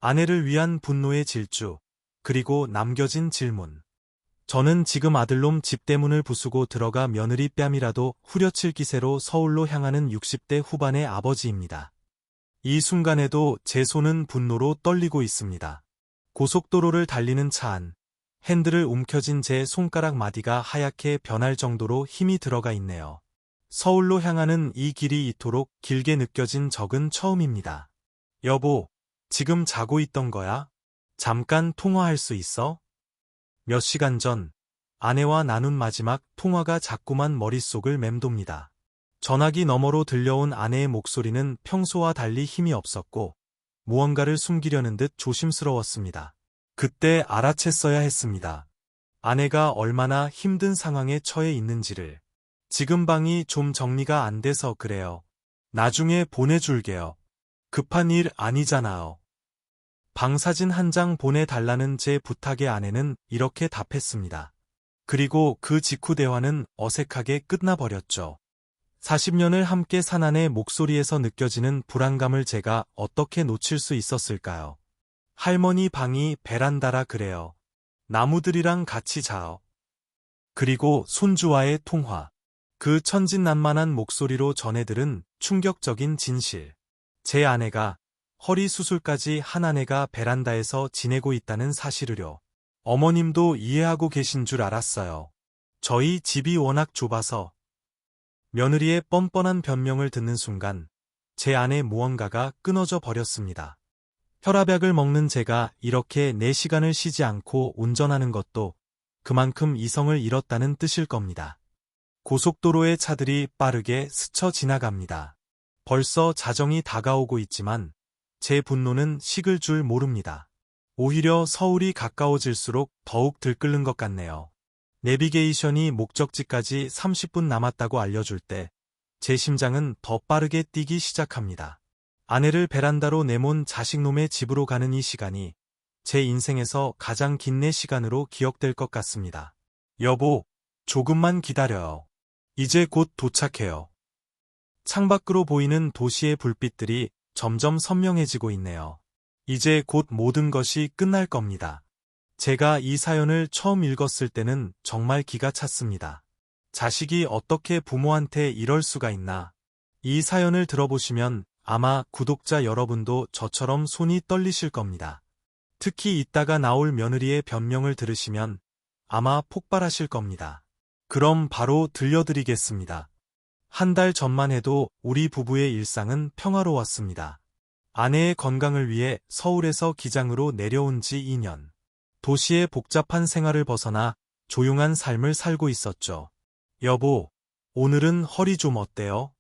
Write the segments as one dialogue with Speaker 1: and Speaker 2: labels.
Speaker 1: 아내를 위한 분노의 질주, 그리고 남겨진 질문. 저는 지금 아들놈 집 대문을 부수고 들어가 며느리 뺨이라도 후려칠 기세로 서울로 향하는 60대 후반의 아버지입니다. 이 순간에도 제 손은 분노로 떨리고 있습니다. 고속도로를 달리는 차 안, 핸들을 움켜쥔 제 손가락 마디가 하얗게 변할 정도로 힘이 들어가 있네요. 서울로 향하는 이 길이 이토록 길게 느껴진 적은 처음입니다. 여보, 지금 자고 있던 거야? 잠깐 통화할 수 있어? 몇 시간 전, 아내와 나눈 마지막 통화가 자꾸만 머릿속을 맴돕니다. 전화기 너머로 들려온 아내의 목소리는 평소와 달리 힘이 없었고, 무언가를 숨기려는 듯 조심스러웠습니다. 그때 알아챘어야 했습니다. 아내가 얼마나 힘든 상황에 처해 있는지를. 지금 방이 좀 정리가 안 돼서 그래요. 나중에 보내줄게요. 급한 일 아니잖아요. 방 사진 한 장 보내달라는 제 부탁에 아내는 이렇게 답했습니다. 그리고 그 직후 대화는 어색하게 끝나버렸죠. 40년을 함께 산 아내의 목소리에서 느껴지는 불안감을 제가 어떻게 놓칠 수 있었을까요? 할머니 방이 베란다라 그래요. 나무들이랑 같이 자요. 그리고 손주와의 통화. 그 천진난만한 목소리로 전해들은 충격적인 진실. 제 아내가 허리 수술까지 한 아내가 베란다에서 지내고 있다는 사실을요. 어머님도 이해하고 계신 줄 알았어요. 저희 집이 워낙 좁아서. 며느리의 뻔뻔한 변명을 듣는 순간 제 안에 무언가가 끊어져 버렸습니다. 혈압약을 먹는 제가 이렇게 4시간을 쉬지 않고 운전하는 것도 그만큼 이성을 잃었다는 뜻일 겁니다. 고속도로의 차들이 빠르게 스쳐 지나갑니다. 벌써 자정이 다가오고 있지만 제 분노는 식을 줄 모릅니다. 오히려 서울이 가까워질수록 더욱 들끓는 것 같네요. 내비게이션이 목적지까지 30분 남았다고 알려줄 때 제 심장은 더 빠르게 뛰기 시작합니다. 아내를 베란다로 내몬 자식놈의 집으로 가는 이 시간이 제 인생에서 가장 긴 4시간으로 기억될 것 같습니다. 여보, 조금만 기다려요. 이제 곧 도착해요. 창밖으로 보이는 도시의 불빛들이 점점 선명해지고 있네요. 이제 곧 모든 것이 끝날 겁니다. 제가 이 사연을 처음 읽었을 때는 정말 기가 찼습니다. 자식이 어떻게 부모한테 이럴 수가 있나. 이 사연을 들어보시면 아마 구독자 여러분도 저처럼 손이 떨리실 겁니다. 특히 이따가 나올 며느리의 변명을 들으시면 아마 폭발하실 겁니다. 그럼 바로 들려드리겠습니다. 한 달 전만 해도 우리 부부의 일상은 평화로웠습니다. 아내의 건강을 위해 서울에서 기장으로 내려온 지 2년. 도시의 복잡한 생활을 벗어나 조용한 삶을 살고 있었죠. 여보, 오늘은 허리 좀 어때요?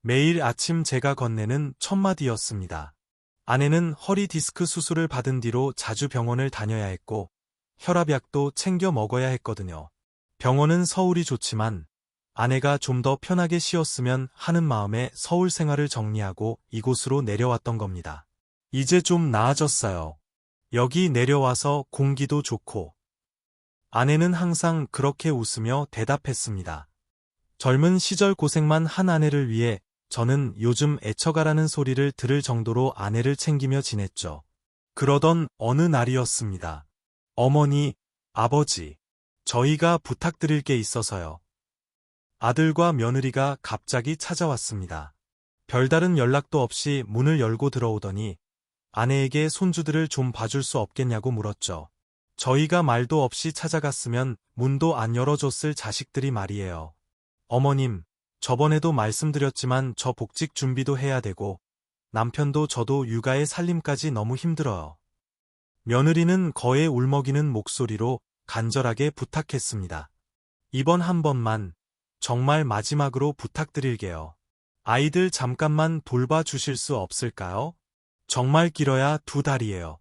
Speaker 1: 매일 아침 제가 건네는 첫마디였습니다. 아내는 허리 디스크 수술을 받은 뒤로 자주 병원을 다녀야 했고 혈압약도 챙겨 먹어야 했거든요. 병원은 서울이 좋지만 아내가 좀 더 편하게 쉬었으면 하는 마음에 서울 생활을 정리하고 이곳으로 내려왔던 겁니다. 이제 좀 나아졌어요. 여기 내려와서 공기도 좋고. 아내는 항상 그렇게 웃으며 대답했습니다. 젊은 시절 고생만 한 아내를 위해 저는 요즘 애처가라는 소리를 들을 정도로 아내를 챙기며 지냈죠. 그러던 어느 날이었습니다. 어머니, 아버지, 저희가 부탁드릴 게 있어서요. 아들과 며느리가 갑자기 찾아왔습니다. 별다른 연락도 없이 문을 열고 들어오더니 아내에게 손주들을 좀 봐줄 수 없겠냐고 물었죠. 저희가 말도 없이 찾아갔으면 문도 안 열어줬을 자식들이 말이에요. 어머님, 저번에도 말씀드렸지만 저 복직 준비도 해야 되고 남편도 저도 육아에 살림까지 너무 힘들어요. 며느리는 거에 울먹이는 목소리로 간절하게 부탁했습니다. 이번 한 번만 정말 마지막으로 부탁드릴게요. 아이들 잠깐만 돌봐주실 수 없을까요? 정말 길어야 2달이에요.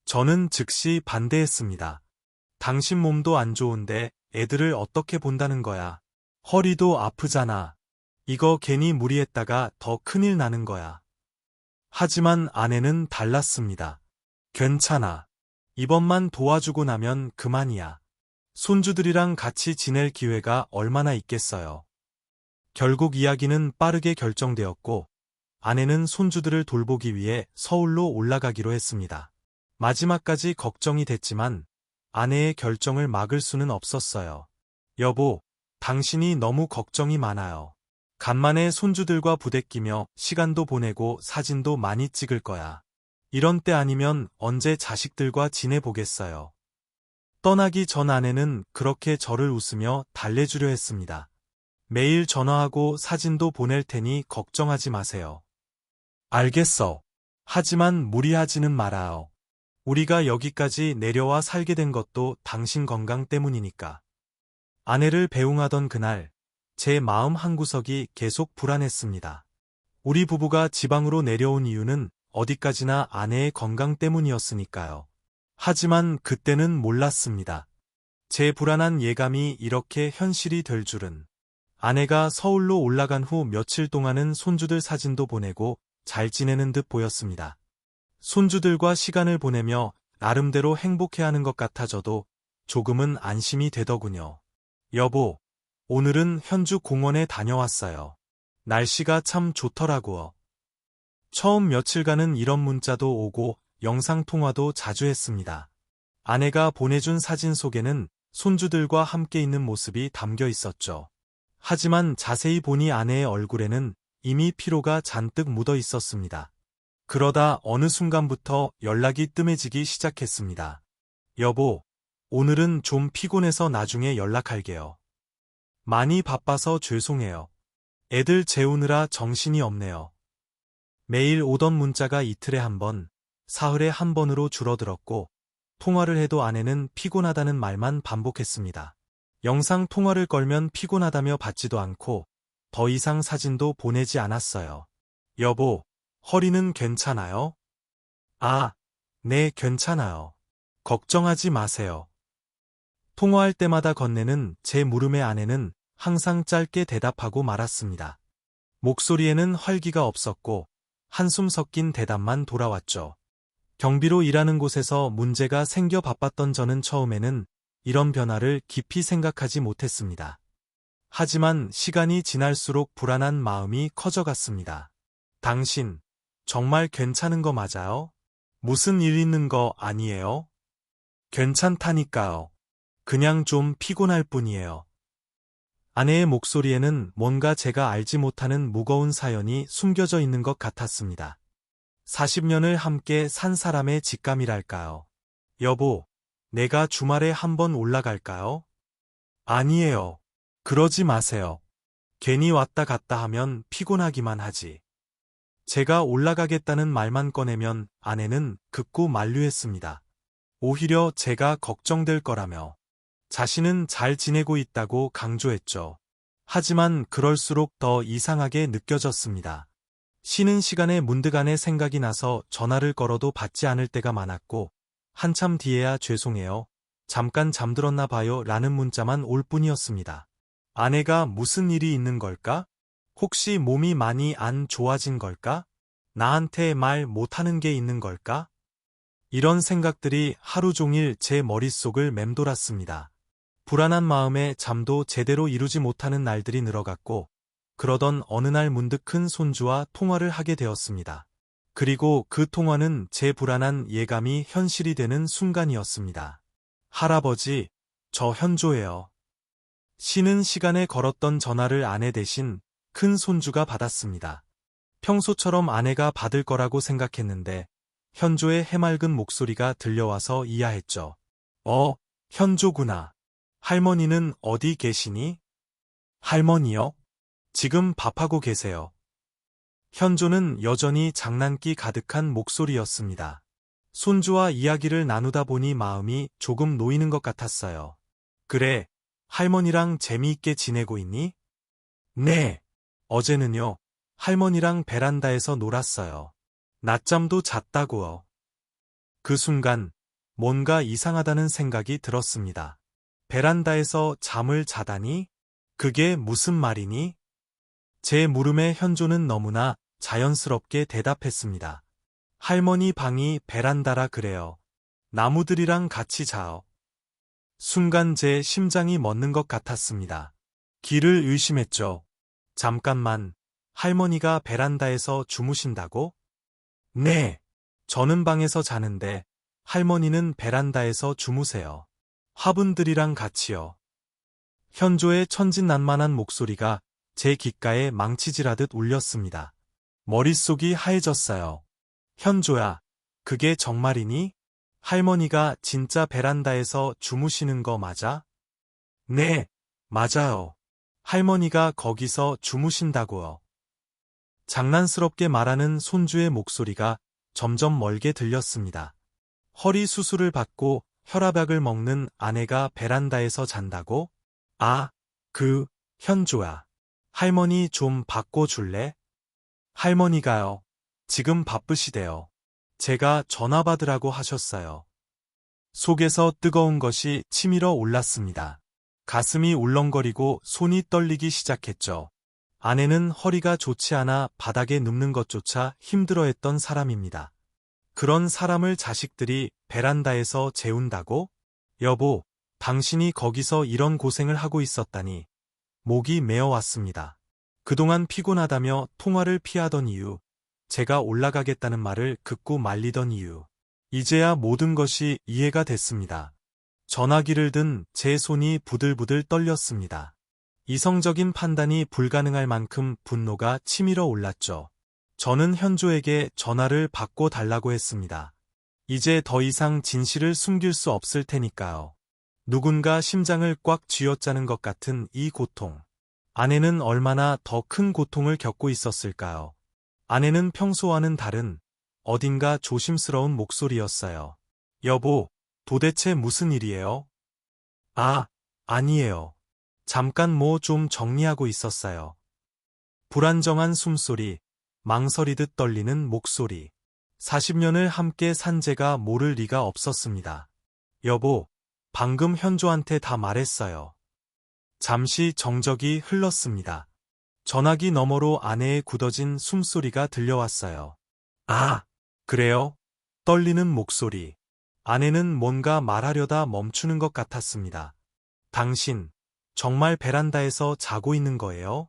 Speaker 1: 저는 즉시 반대했습니다. 당신 몸도 안 좋은데 애들을 어떻게 본다는 거야. 허리도 아프잖아. 이거 괜히 무리했다가 더 큰일 나는 거야. 하지만 아내는 달랐습니다. 괜찮아. 이번만 도와주고 나면 그만이야. 손주들이랑 같이 지낼 기회가 얼마나 있겠어요. 결국 이야기는 빠르게 결정되었고 아내는 손주들을 돌보기 위해 서울로 올라가기로 했습니다. 마지막까지 걱정이 됐지만 아내의 결정을 막을 수는 없었어요. 여보, 당신이 너무 걱정이 많아요. 간만에 손주들과 부대끼며 시간도 보내고 사진도 많이 찍을 거야. 이런 때 아니면 언제 자식들과 지내보겠어요. 떠나기 전 아내는 그렇게 저를 웃으며 달래주려 했습니다. 매일 전화하고 사진도 보낼 테니 걱정하지 마세요. 알겠어. 하지만 무리하지는 말아요. 우리가 여기까지 내려와 살게 된 것도 당신 건강 때문이니까. 아내를 배웅하던 그날, 제 마음 한구석이 계속 불안했습니다. 우리 부부가 지방으로 내려온 이유는 어디까지나 아내의 건강 때문이었으니까요. 하지만 그때는 몰랐습니다. 제 불안한 예감이 이렇게 현실이 될 줄은. 아내가 서울로 올라간 후 며칠 동안은 손주들 사진도 보내고 잘 지내는 듯 보였습니다. 손주들과 시간을 보내며 나름대로 행복해하는 것 같아져도 조금은 안심이 되더군요. 여보, 오늘은 현주 공원에 다녀왔어요. 날씨가 참 좋더라고요. 처음 며칠간은 이런 문자도 오고 영상통화도 자주 했습니다. 아내가 보내준 사진 속에는 손주들과 함께 있는 모습이 담겨 있었죠. 하지만 자세히 보니 아내의 얼굴에는 이미 피로가 잔뜩 묻어 있었습니다. 그러다 어느 순간부터 연락이 뜸해지기 시작했습니다. 여보, 오늘은 좀 피곤해서 나중에 연락할게요. 많이 바빠서 죄송해요. 애들 재우느라 정신이 없네요. 매일 오던 문자가 이틀에 한 번, 사흘에 한 번으로 줄어들었고 통화를 해도 아내는 피곤하다는 말만 반복했습니다. 영상 통화를 걸면 피곤하다며 받지도 않고 더 이상 사진도 보내지 않았어요. 여보, 허리는 괜찮아요? 아, 네, 괜찮아요. 걱정하지 마세요. 통화할 때마다 건네는 제 물음에 아내는 항상 짧게 대답하고 말았습니다. 목소리에는 활기가 없었고 한숨 섞인 대답만 돌아왔죠. 경비로 일하는 곳에서 문제가 생겨 바빴던 저는 처음에는 이런 변화를 깊이 생각하지 못했습니다. 하지만 시간이 지날수록 불안한 마음이 커져갔습니다. 당신, 정말 괜찮은 거 맞아요? 무슨 일 있는 거 아니에요? 괜찮다니까요. 그냥 좀 피곤할 뿐이에요. 아내의 목소리에는 뭔가 제가 알지 못하는 무거운 사연이 숨겨져 있는 것 같았습니다. 40년을 함께 산 사람의 직감이랄까요. 여보, 내가 주말에 한번 올라갈까요? 아니에요. 그러지 마세요. 괜히 왔다 갔다 하면 피곤하기만 하지. 제가 올라가겠다는 말만 꺼내면 아내는 극구 만류했습니다. 오히려 제가 걱정될 거라며. 자신은 잘 지내고 있다고 강조했죠. 하지만 그럴수록 더 이상하게 느껴졌습니다. 쉬는 시간에 문득 아내 생각이 나서 전화를 걸어도 받지 않을 때가 많았고 한참 뒤에야 죄송해요. 잠깐 잠들었나 봐요 라는 문자만 올 뿐이었습니다. 아내가 무슨 일이 있는 걸까? 혹시 몸이 많이 안 좋아진 걸까? 나한테 말 못하는 게 있는 걸까? 이런 생각들이 하루 종일 제 머릿속을 맴돌았습니다. 불안한 마음에 잠도 제대로 이루지 못하는 날들이 늘어갔고 그러던 어느 날 문득 큰 손주와 통화를 하게 되었습니다. 그리고 그 통화는 제 불안한 예감이 현실이 되는 순간이었습니다. 할아버지, 저 현조예요. 쉬는 시간에 걸었던 전화를 아내 대신 큰 손주가 받았습니다. 평소처럼 아내가 받을 거라고 생각했는데 현조의 해맑은 목소리가 들려와서 이해했죠. 현조구나. 할머니는 어디 계시니? 할머니요? 지금 밥하고 계세요. 현조는 여전히 장난기 가득한 목소리였습니다. 손주와 이야기를 나누다 보니 마음이 조금 놓이는 것 같았어요. 그래, 할머니랑 재미있게 지내고 있니? 네. 어제는요, 할머니랑 베란다에서 놀았어요. 낮잠도 잤다고요. 그 순간 뭔가 이상하다는 생각이 들었습니다. 베란다에서 잠을 자다니? 그게 무슨 말이니? 제 물음에 현조는 너무나 자연스럽게 대답했습니다. 할머니 방이 베란다라 그래요. 나무들이랑 같이 자요. 순간 제 심장이 멎는 것 같았습니다. 귀를 의심했죠. 잠깐만, 할머니가 베란다에서 주무신다고? 네. 저는 방에서 자는데 할머니는 베란다에서 주무세요. 화분들이랑 같이요. 현조의 천진난만한 목소리가 제 귓가에 망치질하듯 울렸습니다. 머릿속이 하얘졌어요. 현조야, 그게 정말이니? 할머니가 진짜 베란다에서 주무시는 거 맞아? 네, 맞아요. 할머니가 거기서 주무신다고요. 장난스럽게 말하는 손주의 목소리가 점점 멀게 들렸습니다. 허리 수술을 받고 혈압약을 먹는 아내가 베란다에서 잔다고? 아, 현조야. 할머니 좀 바꿔줄래? 할머니가요. 지금 바쁘시대요. 제가 전화 받으라고 하셨어요. 속에서 뜨거운 것이 치밀어 올랐습니다. 가슴이 울렁거리고 손이 떨리기 시작했죠. 아내는 허리가 좋지 않아 바닥에 눕는 것조차 힘들어했던 사람입니다. 그런 사람을 자식들이 베란다에서 재운다고? 여보, 당신이 거기서 이런 고생을 하고 있었다니. 목이 메어왔습니다. 그동안 피곤하다며 통화를 피하던 이유, 제가 올라가겠다는 말을 극구 말리던 이유, 이제야 모든 것이 이해가 됐습니다. 전화기를 든 제 손이 부들부들 떨렸습니다. 이성적인 판단이 불가능할 만큼 분노가 치밀어 올랐죠. 저는 현조에게 전화를 바꿔 달라고 했습니다. 이제 더 이상 진실을 숨길 수 없을 테니까요. 누군가 심장을 꽉 쥐어짜는 것 같은 이 고통. 아내는 얼마나 더 큰 고통을 겪고 있었을까요? 아내는 평소와는 다른 어딘가 조심스러운 목소리였어요. 여보, 도대체 무슨 일이에요? 아니에요. 잠깐 뭐 좀 정리하고 있었어요. 불안정한 숨소리, 망설이듯 떨리는 목소리. 40년을 함께 산 제가 모를 리가 없었습니다. 여보, 방금 현조한테 다 말했어요. 잠시 정적이 흘렀습니다. 전화기 너머로 아내의 굳어진 숨소리가 들려왔어요. 그래요? 떨리는 목소리. 아내는 뭔가 말하려다 멈추는 것 같았습니다. 당신, 정말 베란다에서 자고 있는 거예요?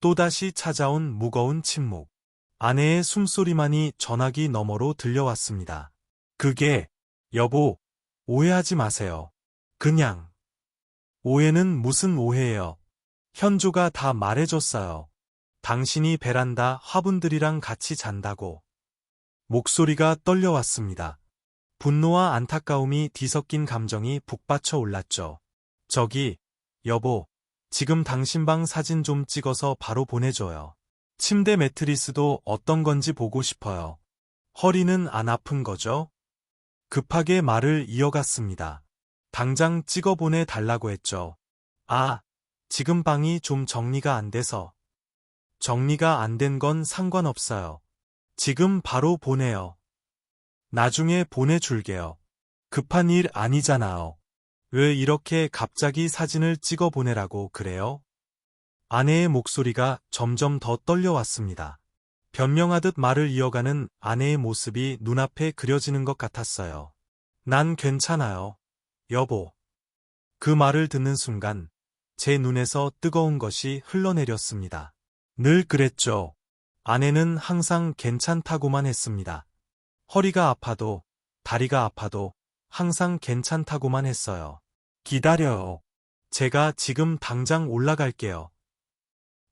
Speaker 1: 또다시 찾아온 무거운 침묵. 아내의 숨소리만이 전화기 너머로 들려왔습니다. 여보, 오해하지 마세요. 그냥. 오해는 무슨 오해예요? 현조가 다 말해줬어요. 당신이 베란다 화분들이랑 같이 잔다고. 목소리가 떨려왔습니다. 분노와 안타까움이 뒤섞인 감정이 북받쳐 올랐죠. 여보, 지금 당신 방 사진 좀 찍어서 바로 보내줘요. 침대 매트리스도 어떤 건지 보고 싶어요. 허리는 안 아픈 거죠? 급하게 말을 이어갔습니다. 당장 찍어 보내달라고 했죠. 지금 방이 좀 정리가 안 돼서. 정리가 안 된 건 상관없어요. 지금 바로 보내요. 나중에 보내줄게요. 급한 일 아니잖아요. 왜 이렇게 갑자기 사진을 찍어 보내라고 그래요? 아내의 목소리가 점점 더 떨려왔습니다. 변명하듯 말을 이어가는 아내의 모습이 눈앞에 그려지는 것 같았어요. 난 괜찮아요, 여보. 그 말을 듣는 순간 제 눈에서 뜨거운 것이 흘러내렸습니다. 늘 그랬죠. 아내는 항상 괜찮다고만 했습니다. 허리가 아파도, 다리가 아파도 항상 괜찮다고만 했어요. 기다려요. 제가 지금 당장 올라갈게요.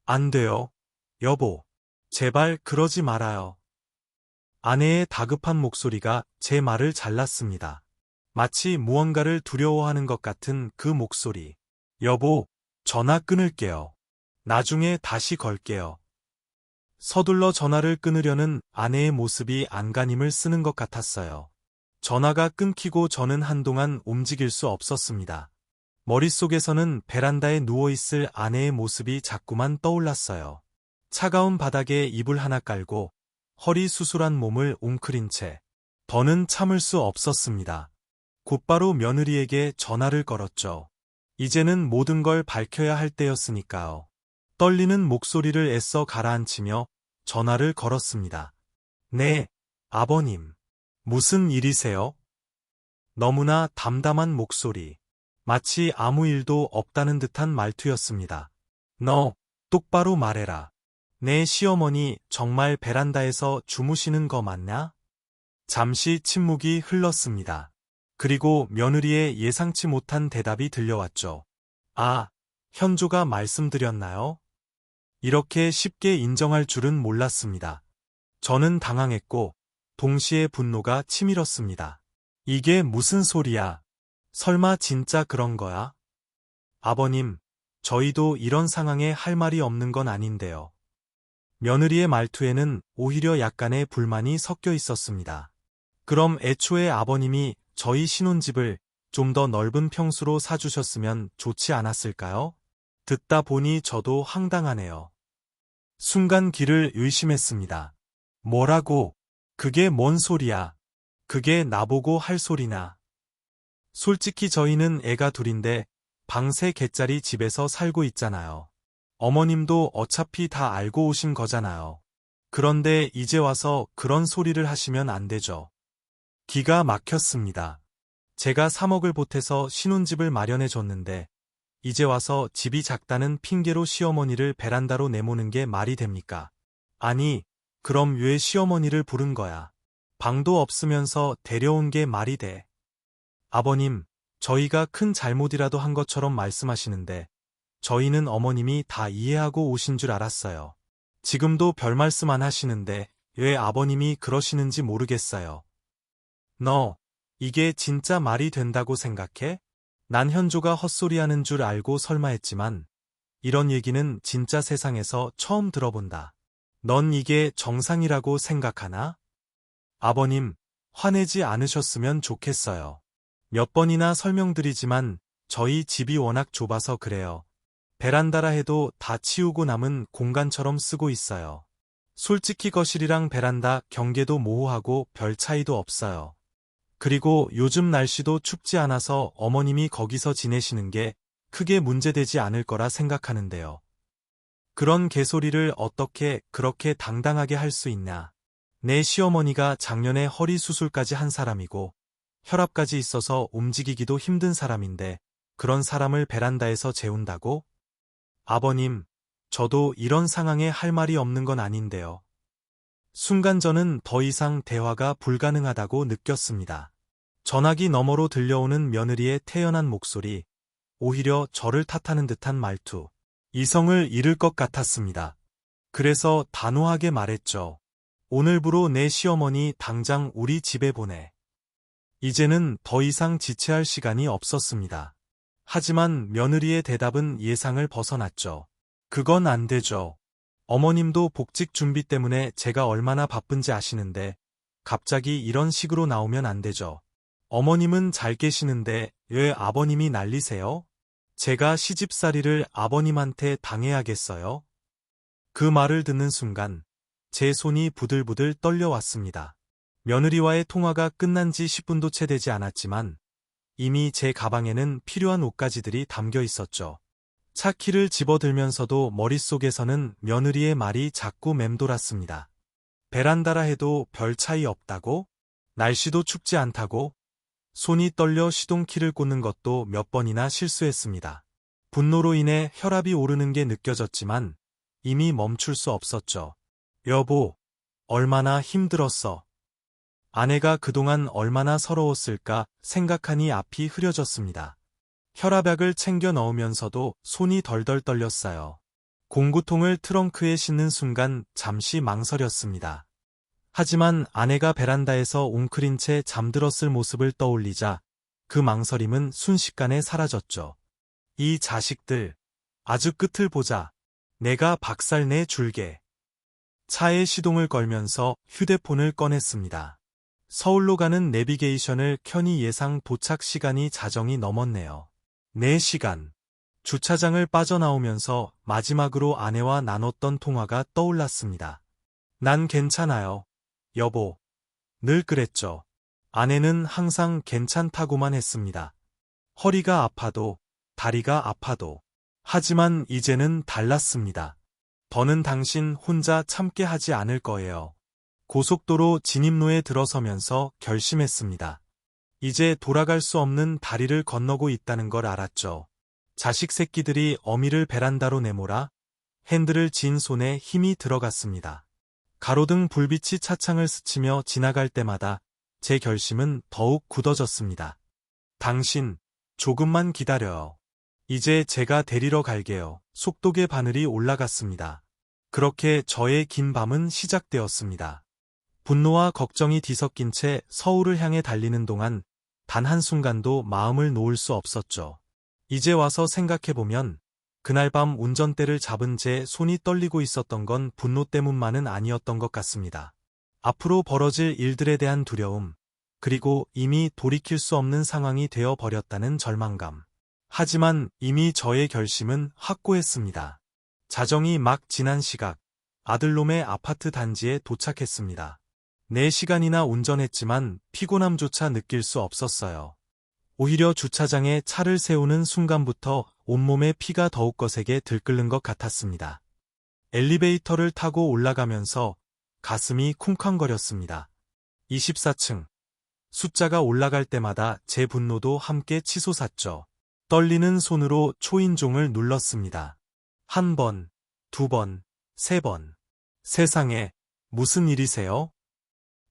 Speaker 1: 안 돼요, 여보. 제발 그러지 말아요. 아내의 다급한 목소리가 제 말을 잘랐습니다. 마치 무언가를 두려워하는 것 같은 그 목소리. 여보, 전화 끊을게요. 나중에 다시 걸게요. 서둘러 전화를 끊으려는 아내의 모습이 안간힘을 쓰는 것 같았어요. 전화가 끊기고 저는 한동안 움직일 수 없었습니다. 머릿속에서는 베란다에 누워있을 아내의 모습이 자꾸만 떠올랐어요. 차가운 바닥에 이불 하나 깔고 허리 수술한 몸을 웅크린 채. 더는 참을 수 없었습니다. 곧바로 며느리에게 전화를 걸었죠. 이제는 모든 걸 밝혀야 할 때였으니까요. 떨리는 목소리를 애써 가라앉히며 전화를 걸었습니다. 네, 아버님. 무슨 일이세요? 너무나 담담한 목소리. 마치 아무 일도 없다는 듯한 말투였습니다. 너, 똑바로 말해라. 내 시어머니 정말 베란다에서 주무시는 거 맞냐? 잠시 침묵이 흘렀습니다. 그리고 며느리의 예상치 못한 대답이 들려왔죠. 아, 현조가 말씀드렸나요? 이렇게 쉽게 인정할 줄은 몰랐습니다. 저는 당황했고 동시에 분노가 치밀었습니다. 이게 무슨 소리야? 설마 진짜 그런 거야? 아버님, 저희도 이런 상황에 할 말이 없는 건 아닌데요. 며느리의 말투에는 오히려 약간의 불만이 섞여 있었습니다. 그럼 애초에 아버님이 저희 신혼집을 좀 더 넓은 평수로 사주셨으면 좋지 않았을까요? 듣다 보니 저도 황당하네요. 순간 귀를 의심했습니다. 뭐라고? 그게 뭔 소리야? 그게 나보고 할 소리나? 솔직히 저희는 애가 둘인데 방 3개짜리 집에서 살고 있잖아요. 어머님도 어차피 다 알고 오신 거잖아요. 그런데 이제 와서 그런 소리를 하시면 안 되죠. 기가 막혔습니다. 제가 3억을 보태서 신혼집을 마련해 줬는데 이제 와서 집이 작다는 핑계로 시어머니를 베란다로 내모는 게 말이 됩니까? 아니, 그럼 왜 시어머니를 부른 거야? 방도 없으면서 데려온 게 말이 돼. 아버님, 저희가 큰 잘못이라도 한 것처럼 말씀하시는데 저희는 어머님이 다 이해하고 오신 줄 알았어요. 지금도 별 말씀 안 하시는데 왜 아버님이 그러시는지 모르겠어요. 너, 이게 진짜 말이 된다고 생각해? 난 현조가 헛소리하는 줄 알고 설마 했지만 이런 얘기는 진짜 세상에서 처음 들어본다. 넌 이게 정상이라고 생각하나? 아버님, 화내지 않으셨으면 좋겠어요. 몇 번이나 설명드리지만 저희 집이 워낙 좁아서 그래요. 베란다라 해도 다 치우고 남은 공간처럼 쓰고 있어요. 솔직히 거실이랑 베란다 경계도 모호하고 별 차이도 없어요. 그리고 요즘 날씨도 춥지 않아서 어머님이 거기서 지내시는 게 크게 문제되지 않을 거라 생각하는데요. 그런 개소리를 어떻게 그렇게 당당하게 할 수 있냐. 내 시어머니가 작년에 허리 수술까지 한 사람이고 혈압까지 있어서 움직이기도 힘든 사람인데 그런 사람을 베란다에서 재운다고? 아버님, 저도 이런 상황에 할 말이 없는 건 아닌데요. 순간 저는 더 이상 대화가 불가능하다고 느꼈습니다. 전화기 너머로 들려오는 며느리의 태연한 목소리, 오히려 저를 탓하는 듯한 말투, 이성을 잃을 것 같았습니다. 그래서 단호하게 말했죠. 오늘부로 내 시어머니 당장 우리 집에 보내. 이제는 더 이상 지체할 시간이 없었습니다. 하지만 며느리의 대답은 예상을 벗어났죠. 그건 안 되죠. 어머님도 복직 준비 때문에 제가 얼마나 바쁜지 아시는데 갑자기 이런 식으로 나오면 안 되죠. 어머님은 잘 계시는데 왜 아버님이 난리세요? 제가 시집살이를 아버님한테 당해야겠어요? 그 말을 듣는 순간 제 손이 부들부들 떨려왔습니다. 며느리와의 통화가 끝난 지 10분도 채 되지 않았지만 이미 제 가방에는 필요한 옷가지들이 담겨 있었죠. 차 키를 집어들면서도 머릿속에서는 며느리의 말이 자꾸 맴돌았습니다. 베란다라 해도 별 차이 없다고? 날씨도 춥지 않다고? 손이 떨려 시동키를 꽂는 것도 몇 번이나 실수했습니다. 분노로 인해 혈압이 오르는 게 느껴졌지만 이미 멈출 수 없었죠. 여보, 얼마나 힘들었어. 아내가 그동안 얼마나 서러웠을까 생각하니 앞이 흐려졌습니다. 혈압약을 챙겨 넣으면서도 손이 덜덜 떨렸어요. 공구통을 트렁크에 싣는 순간 잠시 망설였습니다. 하지만 아내가 베란다에서 웅크린 채 잠들었을 모습을 떠올리자 그 망설임은 순식간에 사라졌죠. 이 자식들, 아주 끝을 보자. 내가 박살내 줄게. 차에 시동을 걸면서 휴대폰을 꺼냈습니다. 서울로 가는 내비게이션을 켜니 예상 도착 시간이 자정이 넘었네요. 4시간. 주차장을 빠져나오면서 마지막으로 아내와 나눴던 통화가 떠올랐습니다. 난 괜찮아요. 여보. 늘 그랬죠. 아내는 항상 괜찮다고만 했습니다. 허리가 아파도, 다리가 아파도. 하지만 이제는 달랐습니다. 더는 당신 혼자 참게 하지 않을 거예요. 고속도로 진입로에 들어서면서 결심했습니다. 이제 돌아갈 수 없는 다리를 건너고 있다는 걸 알았죠. 자식 새끼들이 어미를 베란다로 내몰아 핸들을 쥔 손에 힘이 들어갔습니다. 가로등 불빛이 차창을 스치며 지나갈 때마다 제 결심은 더욱 굳어졌습니다. 당신, 조금만 기다려요. 이제 제가 데리러 갈게요. 속독의 바늘이 올라갔습니다. 그렇게 저의 긴 밤은 시작되었습니다. 분노와 걱정이 뒤섞인 채 서울을 향해 달리는 동안 단 한순간도 마음을 놓을 수 없었죠. 이제 와서 생각해보면 그날 밤 운전대를 잡은 제 손이 떨리고 있었던 건 분노 때문만은 아니었던 것 같습니다. 앞으로 벌어질 일들에 대한 두려움, 그리고 이미 돌이킬 수 없는 상황이 되어 버렸다는 절망감. 하지만 이미 저의 결심은 확고했습니다. 자정이 막 지난 시각, 아들놈의 아파트 단지에 도착했습니다. 4시간이나 운전했지만 피곤함조차 느낄 수 없었어요. 오히려 주차장에 차를 세우는 순간부터 온몸에 피가 더욱 거세게 들끓는 것 같았습니다. 엘리베이터를 타고 올라가면서 가슴이 쿵쾅거렸습니다. 24층. 숫자가 올라갈 때마다 제 분노도 함께 치솟았죠. 떨리는 손으로 초인종을 눌렀습니다. 1번, 2번, 3번. 세상에, 무슨 일이세요?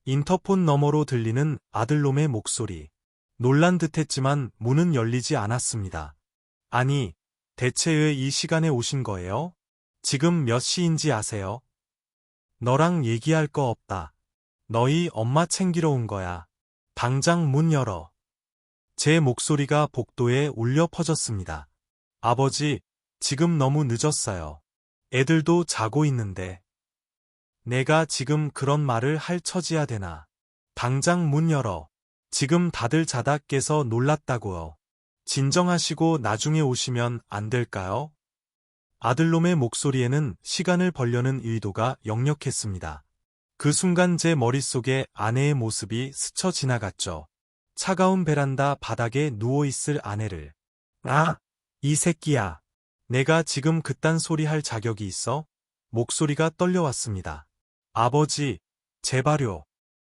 Speaker 1: 인터폰 너머로 들리는 아들놈의 목소리. 놀란 듯했지만 문은 열리지 않았습니다. 아니, 대체 왜 이 시간에 오신 거예요? 지금 몇 시인지 아세요? 너랑 얘기할 거 없다. 너희 엄마 챙기러 온 거야. 당장 문 열어. 제 목소리가 복도에 울려 퍼졌습니다. 아버지, 지금 너무 늦었어요. 애들도 자고 있는데. 내가 지금 그런 말을 할 처지야 되나. 당장 문 열어. 지금 다들 자다 깨서 놀랐다고요. 진정하시고 나중에 오시면 안 될까요? 아들놈의 목소리에는 시간을 벌려는 의도가 역력했습니다. 그 순간 제 머릿속에 아내의 모습이 스쳐 지나갔죠. 차가운 베란다 바닥에 누워있을 아내를. 아, 이 새끼야. 내가 지금 그딴 소리 할 자격이 있어? 목소리가 떨려왔습니다. 아버지, 제발요.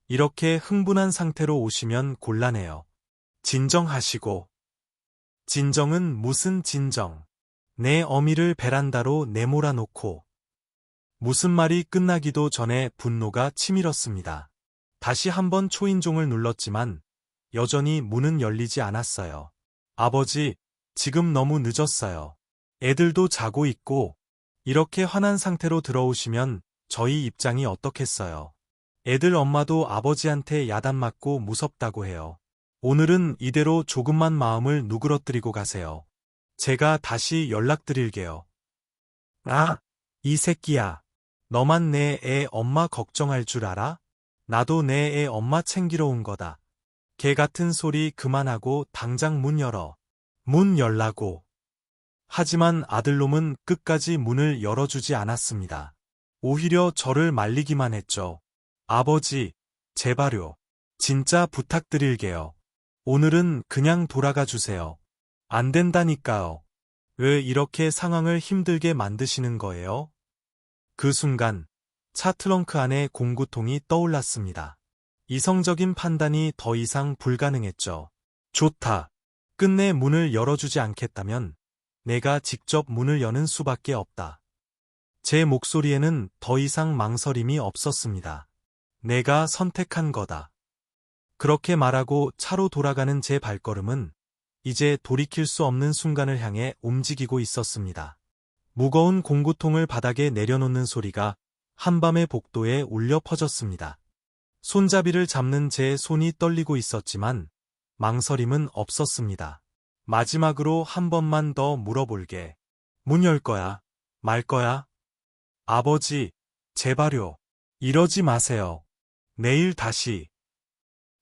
Speaker 1: 이렇게 흥분한 상태로 오시면 곤란해요. 진정하시고. 진정은 무슨 진정. 내 어미를 베란다로 내몰아 놓고. 무슨 말이 끝나기도 전에 분노가 치밀었습니다. 다시 한번 초인종을 눌렀지만 여전히 문은 열리지 않았어요. 아버지, 지금 너무 늦었어요. 애들도 자고 있고 이렇게 화난 상태로 들어오시면 저희 입장이 어떻겠어요. 애들 엄마도 아버지한테 야단 맞고 무섭다고 해요. 오늘은 이대로 조금만 마음을 누그러뜨리고 가세요. 제가 다시 연락드릴게요. 아, 이 새끼야. 너만 내 애 엄마 걱정할 줄 알아? 나도 내 애 엄마 챙기러 온 거다. 개 같은 소리 그만하고 당장 문 열어. 문 열라고. 하지만 아들놈은 끝까지 문을 열어주지 않았습니다. 오히려 저를 말리기만 했죠. 아버지, 제발요. 진짜 부탁드릴게요. 오늘은 그냥 돌아가 주세요. 안 된다니까요. 왜 이렇게 상황을 힘들게 만드시는 거예요? 그 순간 차 트렁크 안에 공구통이 떠올랐습니다. 이성적인 판단이 더 이상 불가능했죠. 좋다. 끝내 문을 열어주지 않겠다면 내가 직접 문을 여는 수밖에 없다. 제 목소리에는 더 이상 망설임이 없었습니다. 내가 선택한 거다. 그렇게 말하고 차로 돌아가는 제 발걸음은 이제 돌이킬 수 없는 순간을 향해 움직이고 있었습니다. 무거운 공구통을 바닥에 내려놓는 소리가 한밤의 복도에 울려 퍼졌습니다. 손잡이를 잡는 제 손이 떨리고 있었지만 망설임은 없었습니다. 마지막으로 한 번만 더 물어볼게. 문 열 거야? 말 거야? 아버지, 제발요. 이러지 마세요. 내일 다시.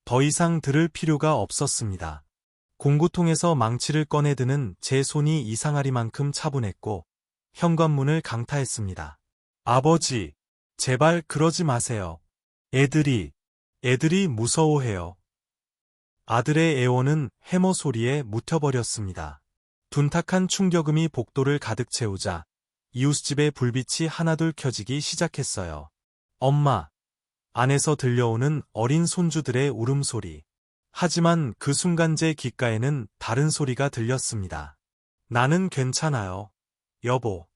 Speaker 1: 더 이상 들을 필요가 없었습니다. 공구통에서 망치를 꺼내드는 제 손이 이상하리만큼 차분했고 현관문을 강타했습니다. 아버지, 제발 그러지 마세요. 애들이 무서워해요. 아들의 애원은 해머 소리에 묻혀버렸습니다. 둔탁한 충격음이 복도를 가득 채우자 이웃집의 불빛이 하나둘 켜지기 시작했어요. 엄마. 안에서 들려오는 어린 손주들의 울음소리. 하지만 그 순간 제 귓가에는 다른 소리가 들렸습니다. 나는 괜찮아요. 여보.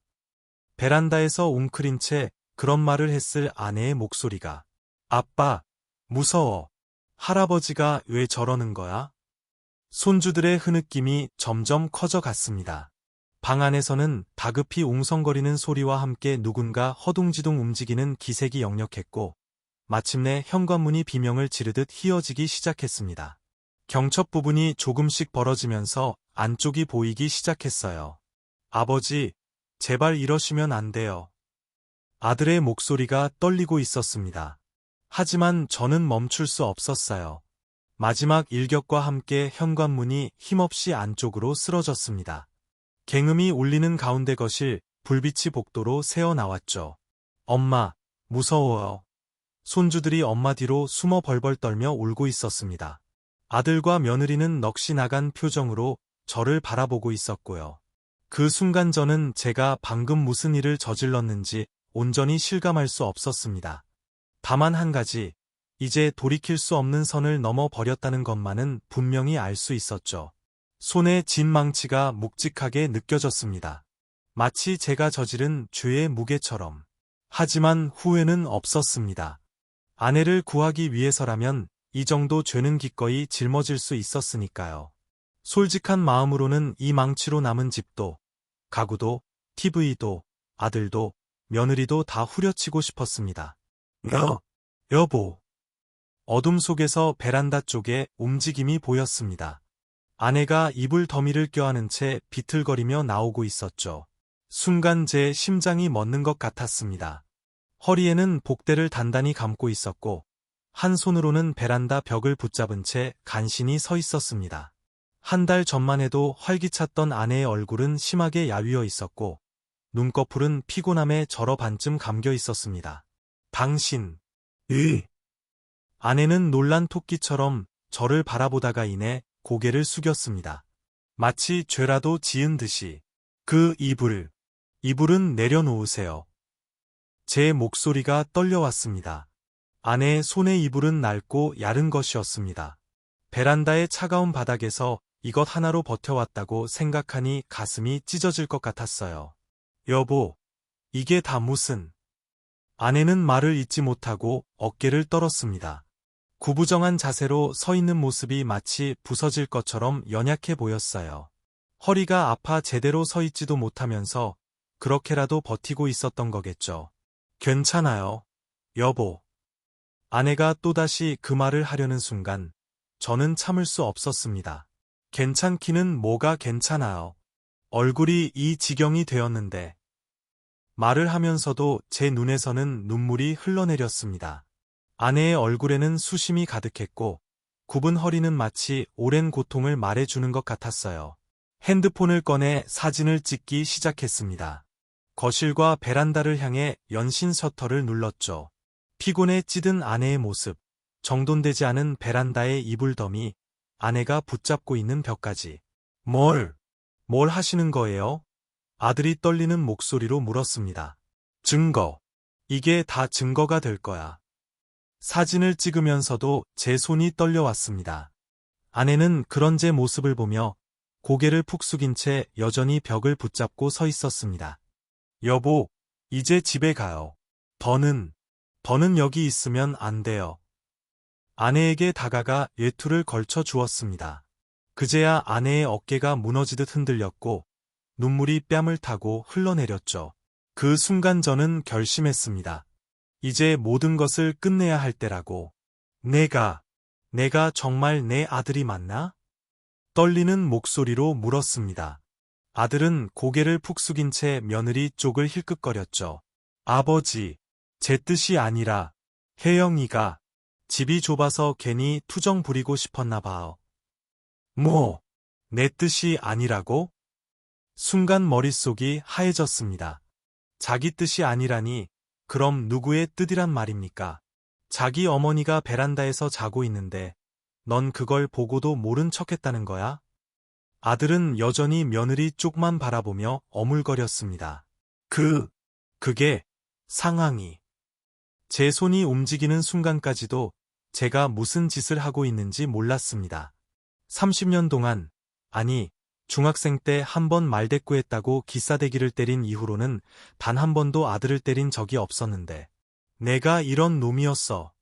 Speaker 1: 베란다에서 웅크린 채 그런 말을 했을 아내의 목소리가 아빠, 무서워. 할아버지가 왜 저러는 거야? 손주들의 흐느낌이 점점 커져 갔습니다. 방 안에서는 다급히 웅성거리는 소리와 함께 누군가 허둥지둥 움직이는 기색이 역력했고 마침내 현관문이 비명을 지르듯 휘어지기 시작했습니다. 경첩 부분이 조금씩 벌어지면서 안쪽이 보이기 시작했어요. 아버지, 제발 이러시면 안 돼요. 아들의 목소리가 떨리고 있었습니다. 하지만 저는 멈출 수 없었어요. 마지막 일격과 함께 현관문이 힘없이 안쪽으로 쓰러졌습니다. 갱음이 울리는 가운데 거실, 불빛이 복도로 새어나왔죠. 엄마, 무서워요. 손주들이 엄마 뒤로 숨어 벌벌 떨며 울고 있었습니다. 아들과 며느리는 넋이 나간 표정으로 저를 바라보고 있었고요. 그 순간 저는 제가 방금 무슨 일을 저질렀는지 온전히 실감할 수 없었습니다. 다만 한 가지, 이제 돌이킬 수 없는 선을 넘어 버렸다는 것만은 분명히 알 수 있었죠. 손에 진 망치가 묵직하게 느껴졌습니다. 마치 제가 저지른 죄의 무게처럼. 하지만 후회는 없었습니다. 아내를 구하기 위해서라면 이 정도 죄는 기꺼이 짊어질 수 있었으니까요. 솔직한 마음으로는 이 망치로 남은 집도, 가구도, TV도, 아들도, 며느리도 다 후려치고 싶었습니다. 여보. 어둠 속에서 베란다 쪽에 움직임이 보였습니다. 아내가 이불 더미를 껴안은 채 비틀거리며 나오고 있었죠. 순간 제 심장이 멎는 것 같았습니다. 허리에는 복대를 단단히 감고 있었고 한 손으로는 베란다 벽을 붙잡은 채 간신히 서 있었습니다. 한 달 전만 해도 활기찼던 아내의 얼굴은 심하게 야위어 있었고 눈꺼풀은 피곤함에 절어 반쯤 감겨 있었습니다. 당신. 아내는 놀란 토끼처럼 저를 바라보다가 이내 고개를 숙였습니다. 마치 죄라도 지은 듯이. 그 이불은 내려놓으세요. 제 목소리가 떨려왔습니다. 아내의 손의 이불은 낡고 야른 것이었습니다. 베란다의 차가운 바닥에서 이것 하나로 버텨왔다고 생각하니 가슴이 찢어질 것 같았어요. 여보, 이게 다 무슨... 아내는 말을 잇지 못하고 어깨를 떨었습니다. 구부정한 자세로 서 있는 모습이 마치 부서질 것처럼 연약해 보였어요. 허리가 아파 제대로 서 있지도 못하면서 그렇게라도 버티고 있었던 거겠죠. 괜찮아요, 여보. 아내가 또다시 그 말을 하려는 순간 저는 참을 수 없었습니다. 괜찮기는 뭐가 괜찮아요. 얼굴이 이 지경이 되었는데. 말을 하면서도 제 눈에서는 눈물이 흘러내렸습니다. 아내의 얼굴에는 수심이 가득했고 굽은 허리는 마치 오랜 고통을 말해주는 것 같았어요. 핸드폰을 꺼내 사진을 찍기 시작했습니다. 거실과 베란다를 향해 연신 셔터를 눌렀죠. 피곤에 찌든 아내의 모습, 정돈되지 않은 베란다의 이불더미, 아내가 붙잡고 있는 벽까지. 뭘 하시는 거예요? 아들이 떨리는 목소리로 물었습니다. 증거. 이게 다 증거가 될 거야. 사진을 찍으면서도 제 손이 떨려왔습니다. 아내는 그런 제 모습을 보며 고개를 푹 숙인 채 여전히 벽을 붙잡고 서 있었습니다. 여보, 이제 집에 가요. 더는 여기 있으면 안 돼요. 아내에게 다가가 외투를 걸쳐 주었습니다. 그제야 아내의 어깨가 무너지듯 흔들렸고 눈물이 뺨을 타고 흘러내렸죠. 그 순간 저는 결심했습니다. 이제 모든 것을 끝내야 할 때라고. 내가 정말 내 아들이 맞나? 떨리는 목소리로 물었습니다. 아들은 고개를 푹 숙인 채 며느리 쪽을 힐끗거렸죠. 아버지, 제 뜻이 아니라 혜영이가 집이 좁아서 괜히 투정 부리고 싶었나 봐요. 뭐, 내 뜻이 아니라고? 순간 머릿속이 하얘졌습니다. 자기 뜻이 아니라니, 그럼 누구의 뜻이란 말입니까? 자기 어머니가 베란다에서 자고 있는데 넌 그걸 보고도 모른 척했다는 거야? 아들은 여전히 며느리 쪽만 바라보며 어물거렸습니다. 그게 상황이. 제 손이 움직이는 순간까지도 제가 무슨 짓을 하고 있는지 몰랐습니다. 30년 동안, 아니, 중학생 때 한 번 말대꾸했다고 기싸대기를 때린 이후로는 단 한 번도 아들을 때린 적이 없었는데 내가 이런 놈이었어.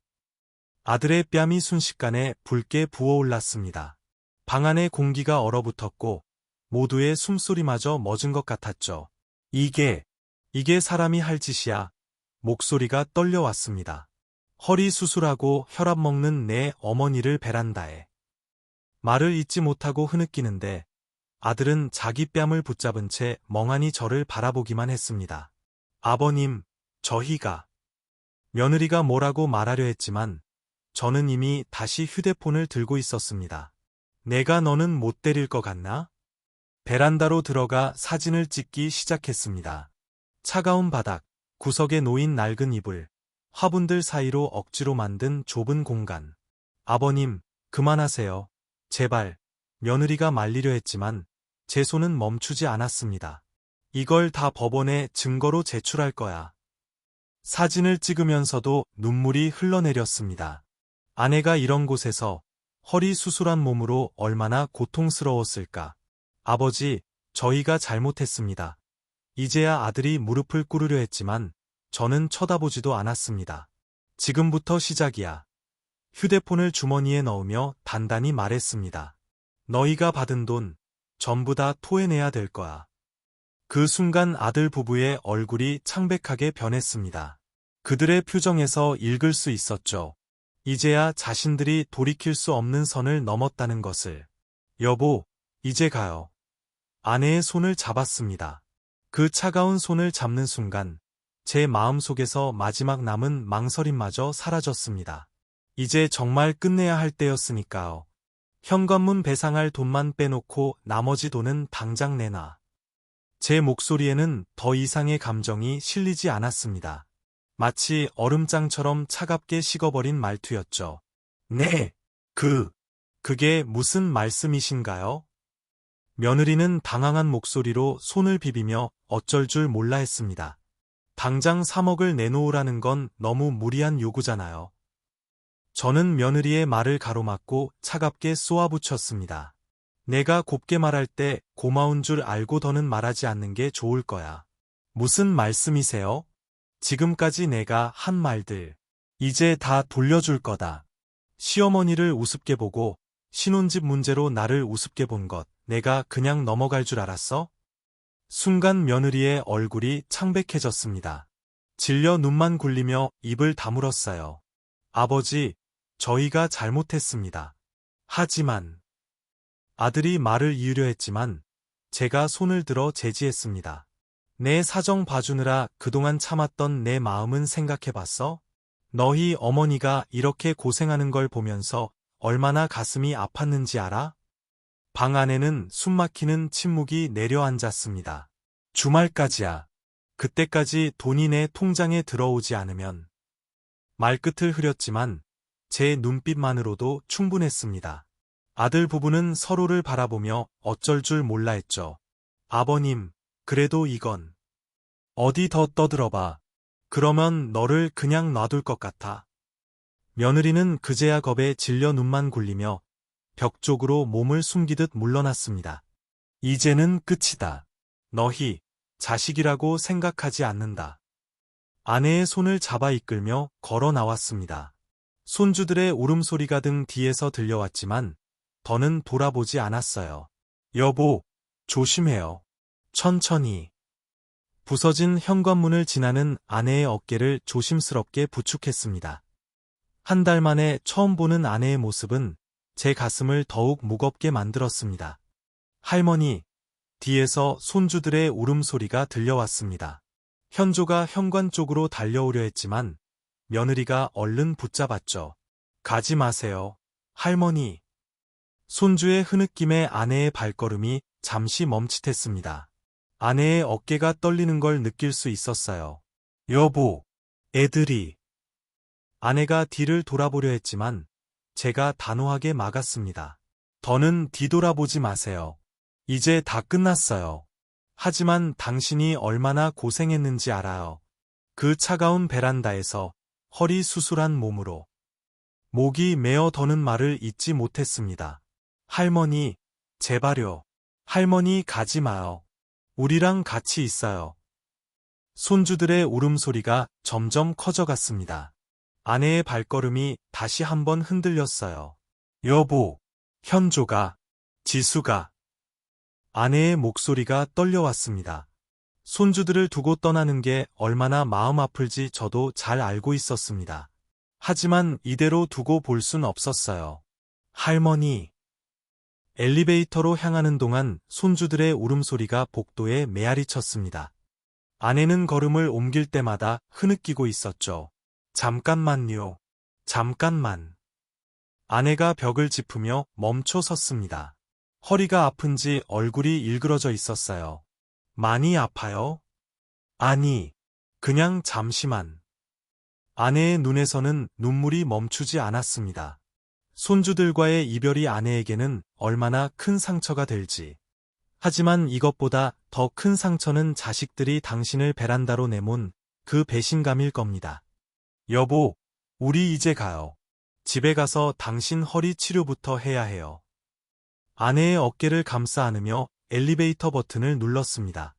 Speaker 1: 아들의 뺨이 순식간에 붉게 부어올랐습니다. 방 안의 공기가 얼어붙었고 모두의 숨소리마저 멎은 것 같았죠. 이게 사람이 할 짓이야. 목소리가 떨려왔습니다. 허리 수술하고 혈압 먹는 내 어머니를 베란다에. 말을 잇지 못하고 흐느끼는데 아들은 자기 뺨을 붙잡은 채 멍하니 저를 바라보기만 했습니다. 아버님, 저희가. 며느리가 뭐라고 말하려 했지만 저는 이미 다시 휴대폰을 들고 있었습니다. 내가 너는 못 때릴 것 같나? 베란다로 들어가 사진을 찍기 시작했습니다. 차가운 바닥, 구석에 놓인 낡은 이불, 화분들 사이로 억지로 만든 좁은 공간. 아버님, 그만하세요. 제발. 며느리가 말리려 했지만 제 손은 멈추지 않았습니다. 이걸 다 법원에 증거로 제출할 거야. 사진을 찍으면서도 눈물이 흘러내렸습니다. 아내가 이런 곳에서 허리 수술한 몸으로 얼마나 고통스러웠을까. 아버지, 저희가 잘못했습니다. 이제야 아들이 무릎을 꿇으려 했지만 저는 쳐다보지도 않았습니다. 지금부터 시작이야. 휴대폰을 주머니에 넣으며 단단히 말했습니다. 너희가 받은 돈 전부 다 토해내야 될 거야. 그 순간 아들 부부의 얼굴이 창백하게 변했습니다. 그들의 표정에서 읽을 수 있었죠. 이제야 자신들이 돌이킬 수 없는 선을 넘었다는 것을. 여보, 이제 가요. 아내의 손을 잡았습니다. 그 차가운 손을 잡는 순간 제 마음속에서 마지막 남은 망설임마저 사라졌습니다. 이제 정말 끝내야 할 때였으니까요. 현관문 배상할 돈만 빼놓고 나머지 돈은 당장 내놔. 제 목소리에는 더 이상의 감정이 실리지 않았습니다. 마치 얼음장처럼 차갑게 식어버린 말투였죠. 네, 그게 무슨 말씀이신가요? 며느리는 당황한 목소리로 손을 비비며 어쩔 줄 몰라 했습니다. 당장 3억을 내놓으라는 건 너무 무리한 요구잖아요. 저는 며느리의 말을 가로막고 차갑게 쏘아붙였습니다. 내가 곱게 말할 때 고마운 줄 알고 더는 말하지 않는 게 좋을 거야. 무슨 말씀이세요? 지금까지 내가 한 말들 이제 다 돌려줄 거다. 시어머니를 우습게 보고 신혼집 문제로 나를 우습게 본 것 내가 그냥 넘어갈 줄 알았어? 순간 며느리의 얼굴이 창백해졌습니다. 질려 눈만 굴리며 입을 다물었어요. 아버지, 저희가 잘못했습니다. 하지만 아들이 말을 이으려 했지만 제가 손을 들어 제지했습니다. 내 사정 봐주느라 그동안 참았던 내 마음은 생각해봤어? 너희 어머니가 이렇게 고생하는 걸 보면서 얼마나 가슴이 아팠는지 알아? 방 안에는 숨막히는 침묵이 내려앉았습니다. 주말까지야. 그때까지 돈이 내 통장에 들어오지 않으면. 말끝을 흐렸지만 제 눈빛만으로도 충분했습니다. 아들 부부는 서로를 바라보며 어쩔 줄 몰라 했죠. 아버님, 그래도 이건. 어디 더 떠들어봐. 그러면 너를 그냥 놔둘 것 같아. 며느리는 그제야 겁에 질려 눈만 굴리며 벽 쪽으로 몸을 숨기듯 물러났습니다. 이제는 끝이다. 너희 자식이라고 생각하지 않는다. 아내의 손을 잡아 이끌며 걸어 나왔습니다. 손주들의 울음소리가 등 뒤에서 들려왔지만 더는 돌아보지 않았어요. 여보, 조심해요. 천천히. 부서진 현관문을 지나는 아내의 어깨를 조심스럽게 부축했습니다. 한 달 만에 처음 보는 아내의 모습은 제 가슴을 더욱 무겁게 만들었습니다. 할머니, 뒤에서 손주들의 울음소리가 들려왔습니다. 현조가 현관 쪽으로 달려오려 했지만 며느리가 얼른 붙잡았죠. 가지 마세요. 할머니. 손주의 흐느낌에 아내의 발걸음이 잠시 멈칫했습니다. 아내의 어깨가 떨리는 걸 느낄 수 있었어요. 여보, 애들이. 아내가 뒤를 돌아보려 했지만 제가 단호하게 막았습니다. 더는 뒤돌아보지 마세요. 이제 다 끝났어요. 하지만 당신이 얼마나 고생했는지 알아요. 그 차가운 베란다에서 허리 수술한 몸으로. 목이 메어 더는 말을 잊지 못했습니다. 할머니, 제발요. 할머니 가지 마요. 우리랑 같이 있어요. 손주들의 울음소리가 점점 커져갔습니다. 아내의 발걸음이 다시 한번 흔들렸어요. 여보, 현조가, 지수가. 아내의 목소리가 떨려왔습니다. 손주들을 두고 떠나는 게 얼마나 마음 아플지 저도 잘 알고 있었습니다. 하지만 이대로 두고 볼 순 없었어요. 할머니. 엘리베이터로 향하는 동안 손주들의 울음소리가 복도에 메아리 쳤습니다. 아내는 걸음을 옮길 때마다 흐느끼고 있었죠. 잠깐만요. 잠깐만. 아내가 벽을 짚으며 멈춰 섰습니다. 허리가 아픈지 얼굴이 일그러져 있었어요. 많이 아파요? 아니, 그냥 잠시만. 아내의 눈에서는 눈물이 멈추지 않았습니다. 손주들과의 이별이 아내에게는 얼마나 큰 상처가 될지. 하지만 이것보다 더 큰 상처는 자식들이 당신을 베란다로 내몬 그 배신감일 겁니다. 여보, 우리 이제 가요. 집에 가서 당신 허리 치료부터 해야 해요. 아내의 어깨를 감싸 안으며 엘리베이터 버튼을 눌렀습니다.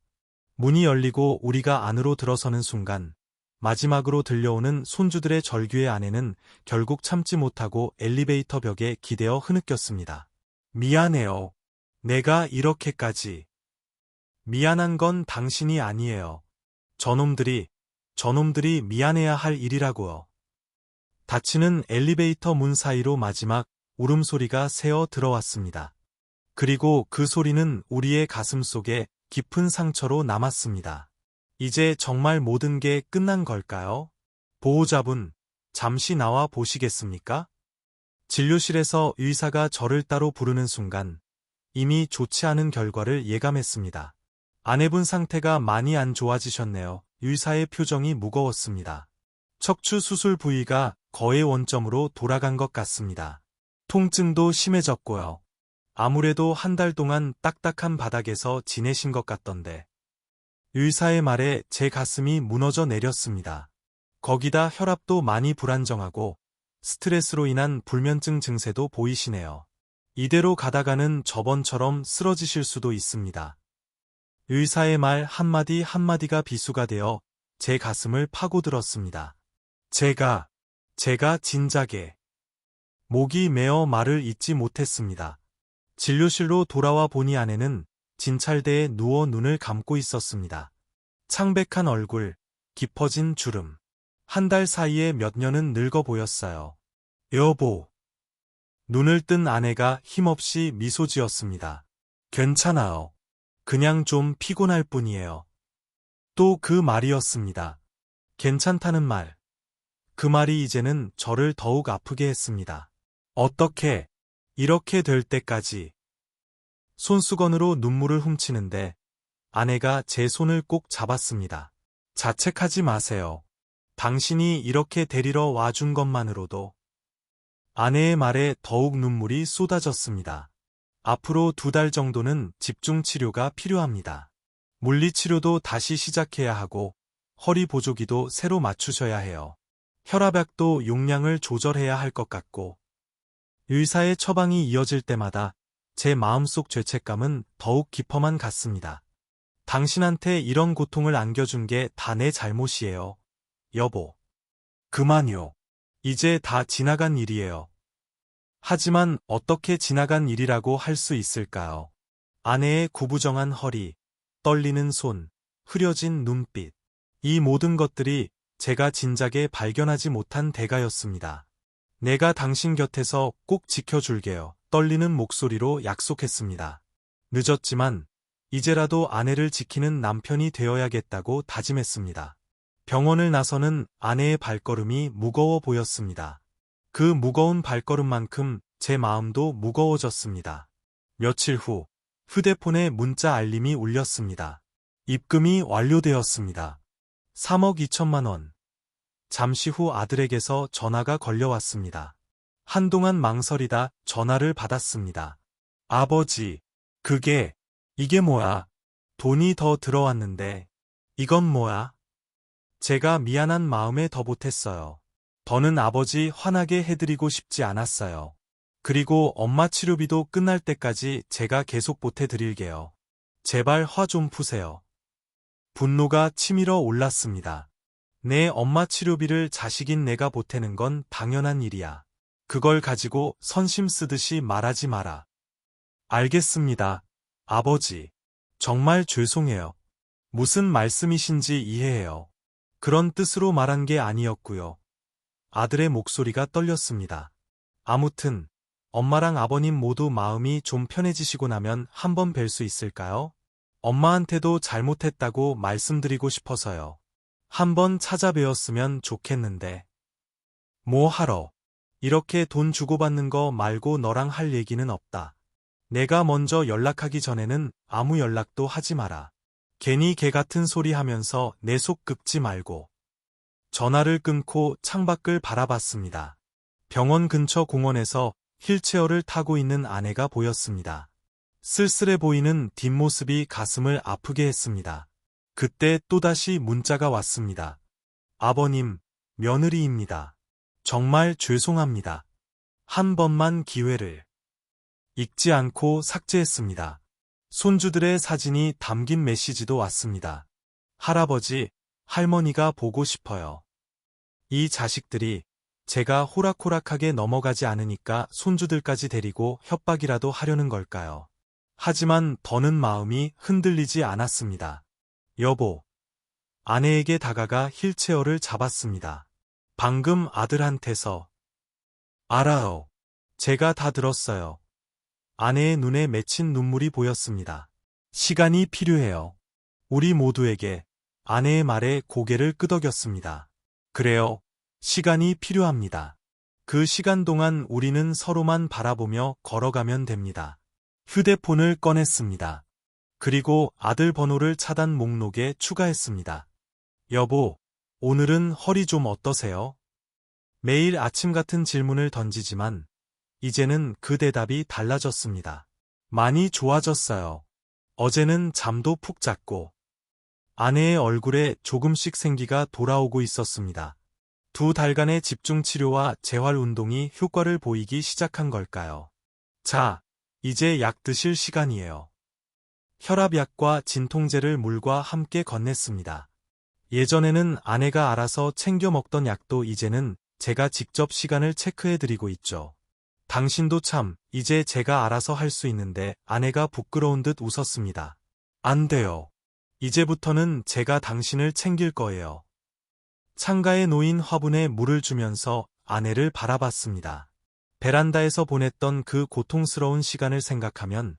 Speaker 1: 문이 열리고 우리가 안으로 들어서는 순간 마지막으로 들려오는 손주들의 절규의 아내는 결국 참지 못하고 엘리베이터 벽에 기대어 흐느꼈습니다. 미안해요. 내가 이렇게까지. 미안한 건 당신이 아니에요. 저놈들이 미안해야 할 일이라고요. 닫히는 엘리베이터 문 사이로 마지막 울음소리가 새어 들어왔습니다. 그리고 그 소리는 우리의 가슴 속에 깊은 상처로 남았습니다. 이제 정말 모든 게 끝난 걸까요? 보호자분, 잠시 나와 보시겠습니까? 진료실에서 의사가 저를 따로 부르는 순간 이미 좋지 않은 결과를 예감했습니다. 아내분 상태가 많이 안 좋아지셨네요. 의사의 표정이 무거웠습니다. 척추 수술 부위가 거의 원점으로 돌아간 것 같습니다. 통증도 심해졌고요. 아무래도 한 달 동안 딱딱한 바닥에서 지내신 것 같던데. 의사의 말에 제 가슴이 무너져 내렸습니다. 거기다 혈압도 많이 불안정하고 스트레스로 인한 불면증 증세도 보이시네요. 이대로 가다가는 저번처럼 쓰러지실 수도 있습니다. 의사의 말 한마디 한마디가 비수가 되어 제 가슴을 파고들었습니다. 제가 진작에 목이 메어 말을 잇지 못했습니다. 진료실로 돌아와 보니 아내는 진찰대에 누워 눈을 감고 있었습니다. 창백한 얼굴, 깊어진 주름. 한 달 사이에 몇 년은 늙어 보였어요. 여보. 눈을 뜬 아내가 힘없이 미소 지었습니다. 괜찮아요. 그냥 좀 피곤할 뿐이에요. 또 그 말이었습니다. 괜찮다는 말. 그 말이 이제는 저를 더욱 아프게 했습니다. 어떻게 이렇게 될 때까지. 손수건으로 눈물을 훔치는데 아내가 제 손을 꼭 잡았습니다. 자책하지 마세요. 당신이 이렇게 데리러 와준 것만으로도. 아내의 말에 더욱 눈물이 쏟아졌습니다. 앞으로 2달 정도는 집중 치료가 필요합니다. 물리치료도 다시 시작해야 하고 허리 보조기도 새로 맞추셔야 해요. 혈압약도 용량을 조절해야 할 것 같고 의사의 처방이 이어질 때마다 제 마음속 죄책감은 더욱 깊어만 갔습니다. 당신한테 이런 고통을 안겨준 게 다 내 잘못이에요. 여보. 그만요. 이제 다 지나간 일이에요. 하지만 어떻게 지나간 일이라고 할 수 있을까요? 아내의 구부정한 허리, 떨리는 손, 흐려진 눈빛. 이 모든 것들이 제가 진작에 발견하지 못한 대가였습니다. 내가 당신 곁에서 꼭 지켜줄게요. 떨리는 목소리로 약속했습니다. 늦었지만 이제라도 아내를 지키는 남편이 되어야겠다고 다짐했습니다. 병원을 나서는 아내의 발걸음이 무거워 보였습니다. 그 무거운 발걸음만큼 제 마음도 무거워졌습니다. 며칠 후 휴대폰에 문자 알림이 울렸습니다. 입금이 완료되었습니다. 3억 2천만 원. 잠시 후 아들에게서 전화가 걸려왔습니다. 한동안 망설이다 전화를 받았습니다. 아버지, 이게 뭐야? 돈이 더 들어왔는데. 이건 뭐야? 제가 미안한 마음에 더 못했어요. 더는 아버지 화나게 해드리고 싶지 않았어요. 그리고 엄마 치료비도 끝날 때까지 제가 계속 보태드릴게요. 제발 화 좀 푸세요. 분노가 치밀어 올랐습니다. 내 엄마 치료비를 자식인 내가 보태는 건 당연한 일이야. 그걸 가지고 선심 쓰듯이 말하지 마라. 알겠습니다, 아버지. 정말 죄송해요. 무슨 말씀이신지 이해해요. 그런 뜻으로 말한 게 아니었고요. 아들의 목소리가 떨렸습니다. 아무튼 엄마랑 아버님 모두 마음이 좀 편해지시고 나면 한번 뵐 수 있을까요? 엄마한테도 잘못했다고 말씀드리고 싶어서요. 한번 찾아뵈었으면 좋겠는데. 뭐 하러? 이렇게 돈 주고받는 거 말고 너랑 할 얘기는 없다. 내가 먼저 연락하기 전에는 아무 연락도 하지 마라. 괜히 개 같은 소리 하면서 내 속 긁지 말고. 전화를 끊고 창밖을 바라봤습니다. 병원 근처 공원에서 휠체어를 타고 있는 아내가 보였습니다. 쓸쓸해 보이는 뒷모습이 가슴을 아프게 했습니다. 그때 또다시 문자가 왔습니다. 아버님, 며느리입니다. 정말 죄송합니다. 한 번만 기회를. 읽지 않고 삭제했습니다. 손주들의 사진이 담긴 메시지도 왔습니다. 할아버지, 할머니가 보고 싶어요. 이 자식들이 제가 호락호락하게 넘어가지 않으니까 손주들까지 데리고 협박이라도 하려는 걸까요? 하지만 더는 마음이 흔들리지 않았습니다. 여보. 아내에게 다가가 휠체어를 잡았습니다. 방금 아들한테서. 알아요. 제가 다 들었어요. 아내의 눈에 맺힌 눈물이 보였습니다. 시간이 필요해요. 우리 모두에게. 아내의 말에 고개를 끄덕였습니다. 그래요. 시간이 필요합니다. 그 시간 동안 우리는 서로만 바라보며 걸어가면 됩니다. 휴대폰을 꺼냈습니다. 그리고 아들 번호를 차단 목록에 추가했습니다. 여보, 오늘은 허리 좀 어떠세요? 매일 아침 같은 질문을 던지지만 이제는 그 대답이 달라졌습니다. 많이 좋아졌어요. 어제는 잠도 푹 잤고 아내의 얼굴에 조금씩 생기가 돌아오고 있었습니다. 2달간의 집중 치료와 재활 운동이 효과를 보이기 시작한 걸까요? 자, 이제 약 드실 시간이에요. 혈압약과 진통제를 물과 함께 건넸습니다. 예전에는 아내가 알아서 챙겨 먹던 약도 이제는 제가 직접 시간을 체크해드리고 있죠. 당신도 참, 이제 제가 알아서 할 수 있는데 아내가 부끄러운 듯 웃었습니다. 안 돼요. 이제부터는 제가 당신을 챙길 거예요. 창가에 놓인 화분에 물을 주면서 아내를 바라봤습니다. 베란다에서 보냈던 그 고통스러운 시간을 생각하면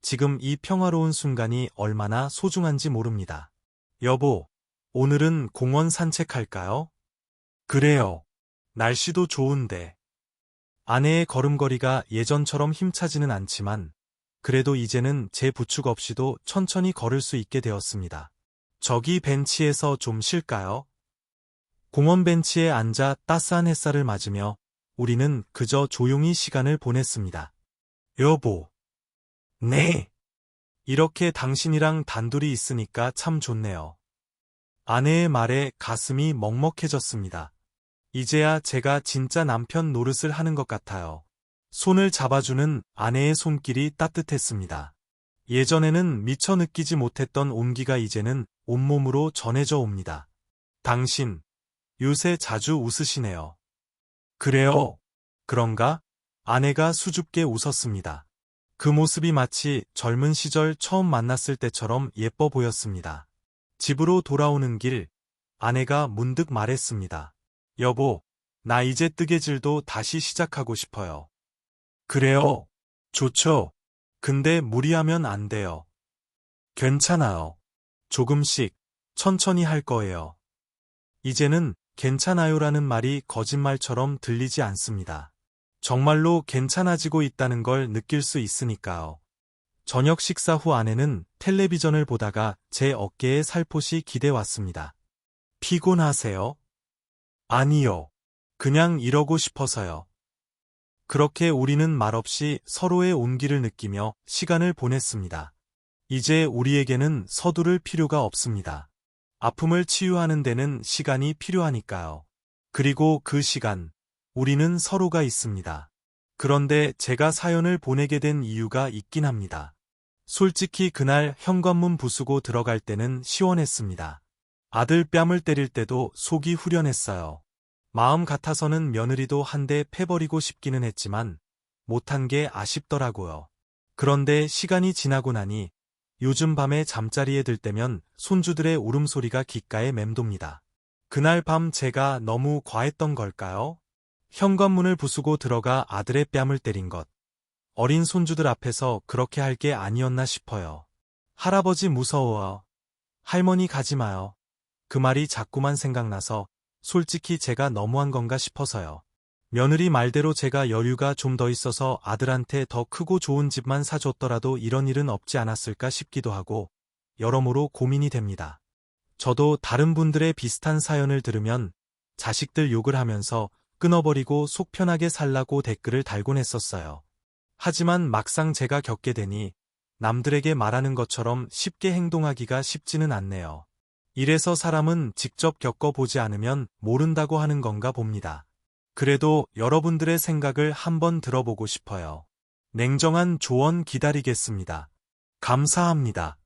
Speaker 1: 지금 이 평화로운 순간이 얼마나 소중한지 모릅니다. 여보, 오늘은 공원 산책할까요? 그래요. 날씨도 좋은데. 아내의 걸음걸이가 예전처럼 힘차지는 않지만 그래도 이제는 제 부축 없이도 천천히 걸을 수 있게 되었습니다. 저기 벤치에서 좀 쉴까요? 공원 벤치에 앉아 따스한 햇살을 맞으며 우리는 그저 조용히 시간을 보냈습니다. 여보. 네. 이렇게 당신이랑 단둘이 있으니까 참 좋네요. 아내의 말에 가슴이 먹먹해졌습니다. 이제야 제가 진짜 남편 노릇을 하는 것 같아요. 손을 잡아주는 아내의 손길이 따뜻했습니다. 예전에는 미처 느끼지 못했던 온기가 이제는 온몸으로 전해져 옵니다. 당신, 요새 자주 웃으시네요. 그래요? 그런가? 아내가 수줍게 웃었습니다. 그 모습이 마치 젊은 시절 처음 만났을 때처럼 예뻐 보였습니다. 집으로 돌아오는 길, 아내가 문득 말했습니다. 여보, 나 이제 뜨개질도 다시 시작하고 싶어요. 그래요? 좋죠. 근데 무리하면 안 돼요. 괜찮아요. 조금씩, 천천히 할 거예요. 이제는 괜찮아요라는 말이 거짓말처럼 들리지 않습니다. 정말로 괜찮아지고 있다는 걸 느낄 수 있으니까요. 저녁 식사 후 아내는 텔레비전을 보다가 제 어깨에 살포시 기대왔습니다. 피곤하세요? 아니요. 그냥 이러고 싶어서요. 그렇게 우리는 말없이 서로의 온기를 느끼며 시간을 보냈습니다. 이제 우리에게는 서두를 필요가 없습니다. 아픔을 치유하는 데는 시간이 필요하니까요. 그리고 그 시간, 우리는 서로가 있습니다. 그런데 제가 사연을 보내게 된 이유가 있긴 합니다. 솔직히 그날 현관문 부수고 들어갈 때는 시원했습니다. 아들 뺨을 때릴 때도 속이 후련했어요. 마음 같아서는 며느리도 한 대 패버리고 싶기는 했지만 못한 게 아쉽더라고요. 그런데 시간이 지나고 나니 요즘 밤에 잠자리에 들 때면 손주들의 울음소리가 귓가에 맴돕니다. 그날 밤 제가 너무 과했던 걸까요? 현관문을 부수고 들어가 아들의 뺨을 때린 것. 어린 손주들 앞에서 그렇게 할 게 아니었나 싶어요. 할아버지 무서워요. 할머니 가지 마요. 그 말이 자꾸만 생각나서 솔직히 제가 너무한 건가 싶어서요. 며느리 말대로 제가 여유가 좀 더 있어서 아들한테 더 크고 좋은 집만 사줬더라도 이런 일은 없지 않았을까 싶기도 하고 여러모로 고민이 됩니다. 저도 다른 분들의 비슷한 사연을 들으면 자식들 욕을 하면서 끊어버리고 속 편하게 살라고 댓글을 달곤 했었어요. 하지만 막상 제가 겪게 되니 남들에게 말하는 것처럼 쉽게 행동하기가 쉽지는 않네요. 이래서 사람은 직접 겪어보지 않으면 모른다고 하는 건가 봅니다. 그래도 여러분들의 생각을 한번 들어보고 싶어요. 냉정한 조언 기다리겠습니다. 감사합니다.